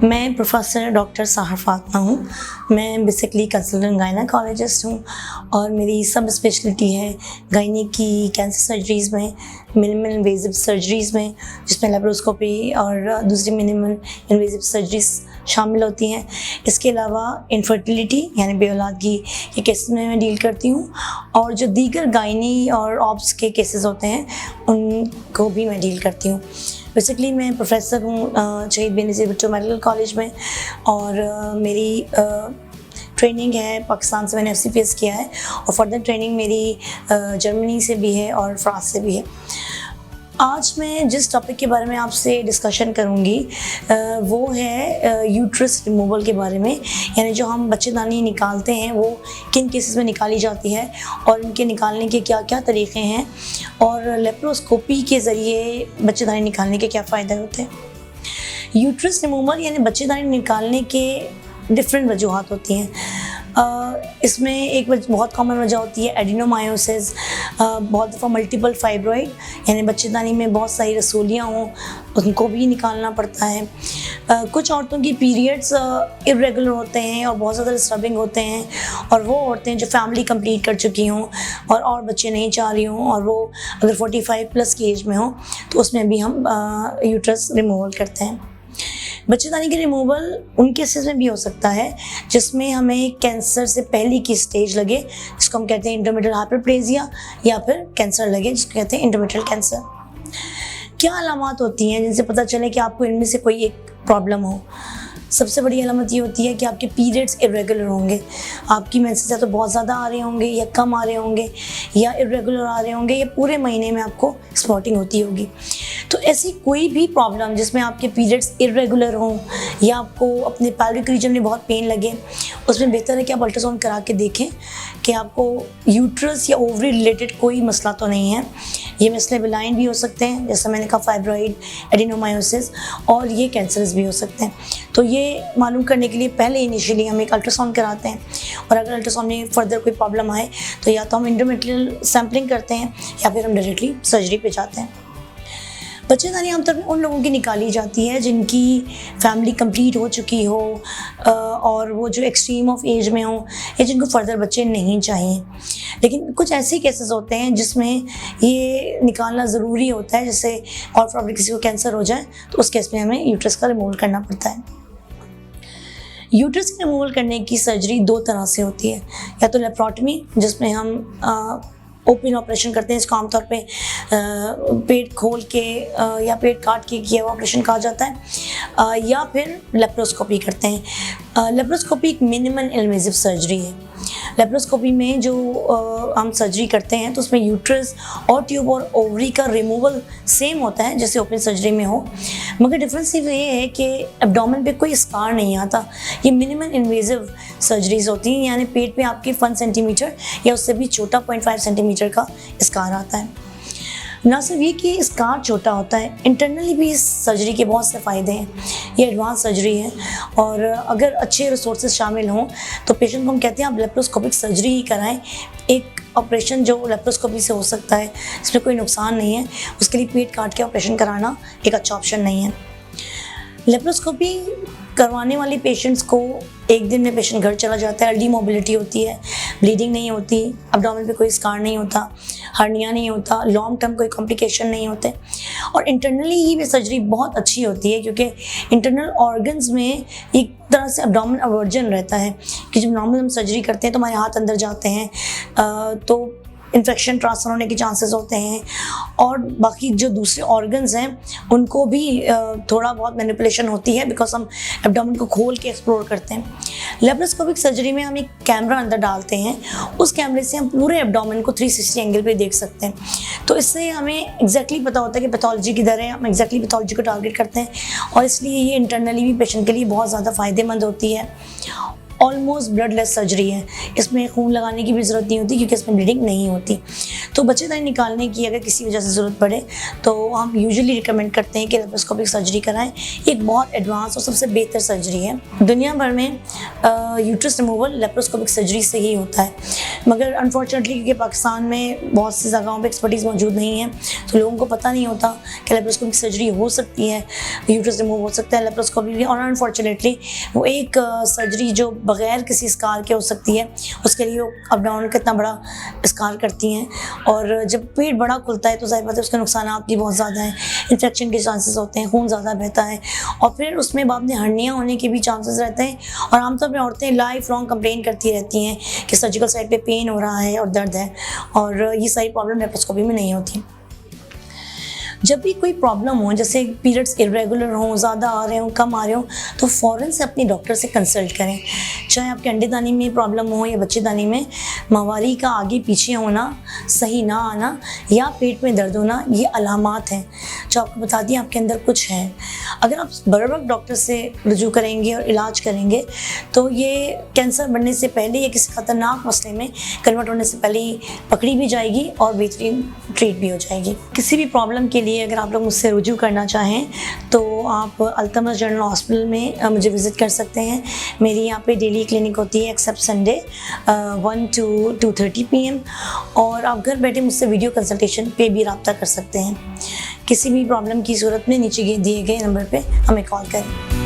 मैं professor doctor साहर फातिमा हूँ। मैं बेसिकली कंसल्टेंट गायनेकोलॉजिस्ट हूँ और मेरी सब स्पेशलिटी है गायनिक की कैंसर सर्जरीज़ में, मिनिमल इन्वेजिव सर्जरीज़ में, जिसमें लेप्रोस्कोपी और दूसरी मिनिमल इन्वेजिव सर्जरीज शामिल होती हैं। इसके अलावा इनफर्टिलिटी यानी बेऔलादगी के केसेस में मैं डील करती हूँ और जो दीगर गायनी और ऑब्स के केसेस होते हैं उनको भी मैं डील करती हूँ। बेसिकली मैं प्रोफेसर हूँ शहीद बेनज़ीर भुट्टो मेडिकल कॉलेज में और मेरी ट्रेनिंग है पाकिस्तान से, मैंने FCPS किया है और फर्दर ट्रेनिंग मेरी जर्मनी से भी है और फ्रांस से भी है। आज मैं जिस टॉपिक के बारे में आपसे डिस्कशन करूंगी वो है यूट्रस रिमूवल के बारे में, यानी जो हम बच्चेदानी निकालते हैं वो किन केसेस में निकाली जाती है और इनके निकालने के क्या क्या तरीक़े हैं और लेप्रोस्कोपी के ज़रिए बच्चेदानी निकालने के क्या फ़ायदे होते हैं। यूट्रस रिमूवल यानी बच्चेदानी निकालने के डिफरेंट वजूहात होती हैं। इसमें एक बहुत कॉमन वजह होती है एडिनोमायोसिस, बहुत दफ़ा मल्टीपल फाइब्रॉइड यानी बच्चेदानी में बहुत सारी रसूलियाँ हों, उनको भी निकालना पड़ता है। कुछ औरतों की पीरियड्स इरेगुलर होते हैं और बहुत ज़्यादा डिस्टर्बिंग होते हैं और वो औरतें जो फैमिली कंप्लीट कर चुकी हों और बच्चे नहीं चाह रही हों और वो अगर 45+ की एज में हों तो उसमें भी हम यूट्रस रिमूवल करते हैं। बच्चेदानी के रिमूवल उन केसेस में भी हो सकता है जिसमें हमें कैंसर से पहले की स्टेज लगे, जिसको हम कहते हैं इंटरमिटेंट हाइपरप्लेजिया, या फिर कैंसर लगे जिसको कहते हैं इंटरमिटेंट कैंसर। क्या अलामत होती हैं जिनसे पता चले कि आपको इनमें से कोई एक प्रॉब्लम हो? सबसे बड़ी अलामत ये होती है कि आपके पीरियड्स इरेगुलर होंगे, आपकी मेंसेस या तो बहुत ज़्यादा आ रहे होंगे या कम आ रहे होंगे या इरेगुलर आ रहे होंगे या पूरे महीने में आपको स्पॉटिंग होती होगी। तो ऐसी कोई भी प्रॉब्लम जिसमें आपके पीरियड्स इरेगुलर हों या आपको अपने पेल्विक रीजन में बहुत पेन लगे, उसमें बेहतर है कि आप अल्ट्रासाउंड करा के देखें कि आपको यूट्रस या ओवरी रिलेटेड कोई मसला तो नहीं है। ये मसले बिलाइन भी हो सकते हैं, जैसे मैंने कहा फाइब्रॉइड, एडिनोमायोसिस, और ये कैंसरस भी हो सकते हैं। तो ये मालूम करने के लिए पहले इनिशियली हम एक अल्ट्रासाउंड कराते हैं और अगर अल्ट्रासाउंड में फर्दर कोई प्रॉब्लम आए तो या तो हम इंडोमेट्रियल सैम्पलिंग करते हैं या फिर हम डायरेक्टली सर्जरी पे जाते हैं। बच्चेदानी आमतौर पर उन लोगों की निकाली जाती है जिनकी फैमिली कंप्लीट हो चुकी हो और वो जो एक्सट्रीम ऑफ एज में हो या जिनको फर्दर बच्चे नहीं चाहिए। लेकिन कुछ ऐसे केसेस होते हैं जिसमें ये निकालना ज़रूरी होता है, जैसे और प्रॉब्लम किसी को कैंसर हो जाए तो उस केस में हमें यूट्रस का रिमूवल करना पड़ता है। यूट्रस के रिमूवल करने की सर्जरी दो तरह से होती है, या तो लेप्रोटमी जिसमें हम ओपन ऑपरेशन करते हैं, इसको आमतौर पे पेट खोल के या पेट काट के किया हुआ ऑपरेशन कहा जाता है, या फिर लेप्रोस्कोपी करते हैं। लेप्रोस्कोपी एक मिनिमल इन्वेजिव सर्जरी है। लेप्रोस्कोपी में जो हम सर्जरी करते हैं तो उसमें यूट्रस और ट्यूब और ओवरी का रिमूवल सेम होता है जैसे ओपन सर्जरी में हो, मगर डिफरेंस सिर्फ ये है कि एब्डोमेन पे कोई स्कार नहीं आता। ये मिनिमल इन्वेजिव सर्जरीज होती हैं, यानी पेट पे आपके 1 सेंटीमीटर या उससे भी छोटा 0.5 सेंटीमीटर का स्कार आता है। ना सिर्फ ये कि स्कार छोटा होता है, इंटरनली भी इस सर्जरी के बहुत से फ़ायदे हैं। ये एडवांस सर्जरी है और अगर अच्छे रिसोर्सेज शामिल हों तो पेशेंट को हम कहते हैं आप लेप्रोस्कोपिक सर्जरी ही कराएं। एक ऑपरेशन जो लेप्रोस्कोपी से हो सकता है, इसमें कोई नुकसान नहीं है, उसके लिए पेट काट के ऑपरेशन कराना एक अच्छा ऑप्शन नहीं है। लेप्रोस्कोपी करवाने वाले पेशेंट्स को एक दिन में पेशेंट घर चला जाता है, अर्ली मोबिलिटी होती है, ब्लीडिंग नहीं होती, एब्डोमेन पे कोई स्कार नहीं होता, हर्निया नहीं होता, लॉन्ग टर्म कोई कॉम्प्लिकेशन नहीं होते और इंटरनली ही भी सर्जरी बहुत अच्छी होती है क्योंकि इंटरनल ऑर्गन्स में एक तरह से एब्डोमेन अवर्जन रहता है कि जब नॉर्मल हम सर्जरी करते हैं तो हमारे हाथ अंदर जाते हैं तो इन्फेक्शन ट्रांसफर होने के चांसेस होते हैं और बाकी जो दूसरे ऑर्गन्स हैं उनको भी थोड़ा बहुत मैनिपुलेशन होती है बिकॉज हम एब्डोमेन को खोल के एक्सप्लोर करते हैं। लेप्रोस्कोपिक सर्जरी में हम एक कैमरा अंदर डालते हैं, उस कैमरे से हम पूरे एब्डोमेन को 360 एंगल पे देख सकते हैं, तो इससे हमें एग्जैक्टली पता होता है कि पैथोलॉजी किधर है, हम एग्जैक्टली पैथोलॉजी को टारगेट करते हैं और इसलिए ये इंटरनली भी पेशेंट के लिए बहुत ज़्यादा फ़ायदेमंद होती है। ऑलमोस्ट ब्लडलेस सर्जरी है। इसमें खून लगाने की भी ज़रूरत नहीं होती क्योंकि इसमें ब्लीडिंग नहीं होती। तो बच्चेदानी निकालने की अगर किसी वजह से ज़रूरत पड़े तो हम यूजुअली रिकमेंड करते हैं कि लेप्रोस्कोपिक सर्जरी कराएं। एक बहुत एडवांस और सबसे बेहतर सर्जरी है। दुनिया भर में यूट्रस रिमूवल लेप्रोस्कोपिक सर्जरी से ही होता है, मगर अनफॉर्चुनेटली क्योंकि पाकिस्तान में बहुत सी जगहों पे एक्सपर्टीज़ मौजूद नहीं है तो लोगों को पता नहीं होता कि लेप्रोस्कोपिक सर्जरी हो सकती है, यूट्रस रिमूव हो सकता है लेप्रोस्कोपी भी। और अनफॉर्चुनेटली वो एक सर्जरी जो बग़ैर किसी स्कार के हो सकती है, उसके लिए वो अप डाउन कितना बड़ा स्कार करती हैं। और जब पेट बड़ा खुलता है तो ज़ाहिर बात है उसके नुकसान भी बहुत ज़्यादा हैं, इन्फेक्शन के चांसेस होते हैं, खून ज़्यादा बहता है और फिर उसमें बाद में हर्निया होने के भी चांसेस रहते हैं। और आमतौर पर औरतें लाइफ लॉन्ग कंप्लेन करती रहती हैं कि सर्जिकल साइड पे पेन हो रहा है और दर्द है, और ये सारी प्रॉब्लम लेप्रोस्कोपी में नहीं होती। जब भी कोई प्रॉब्लम हो, जैसे पीरियड्स इरेगुलर हों, ज़्यादा आ रहे हों, कम आ रहे हों, तो फ़ौरन से अपने डॉक्टर से कंसल्ट करें। चाहे आपके अंडेदानी में प्रॉब्लम हो या बच्चेदानी में, माहवारी का आगे पीछे होना, सही ना आना या पेट में दर्द होना, ये अलामात हैं जो आपको बताती हैं आपके अंदर कुछ है। अगर आप बर वक्त डॉक्टर से रुजू करेंगे और इलाज करेंगे तो ये कैंसर बनने से पहले या किसी ख़तरनाक मसले में कन्वर्ट होने से पहले ही पकड़ी भी जाएगी और बेहतरीन ट्रीट भी हो जाएगी। किसी भी प्रॉब्लम के लिए अगर आप लोग मुझसे रुजू करना चाहें तो आप अल्तमस जनरल हॉस्पिटल में मुझे विज़िट कर सकते हैं। मेरी यहाँ पे डेली क्लिनिक होती है एक्सेप्ट संडे 1 to 2:30 PM, और आप घर बैठे मुझसे वीडियो कंसल्टेशन पे भी रब्ता कर सकते हैं। किसी भी प्रॉब्लम की सूरत में नीचे दिए गए नंबर पे हमें कॉल करें।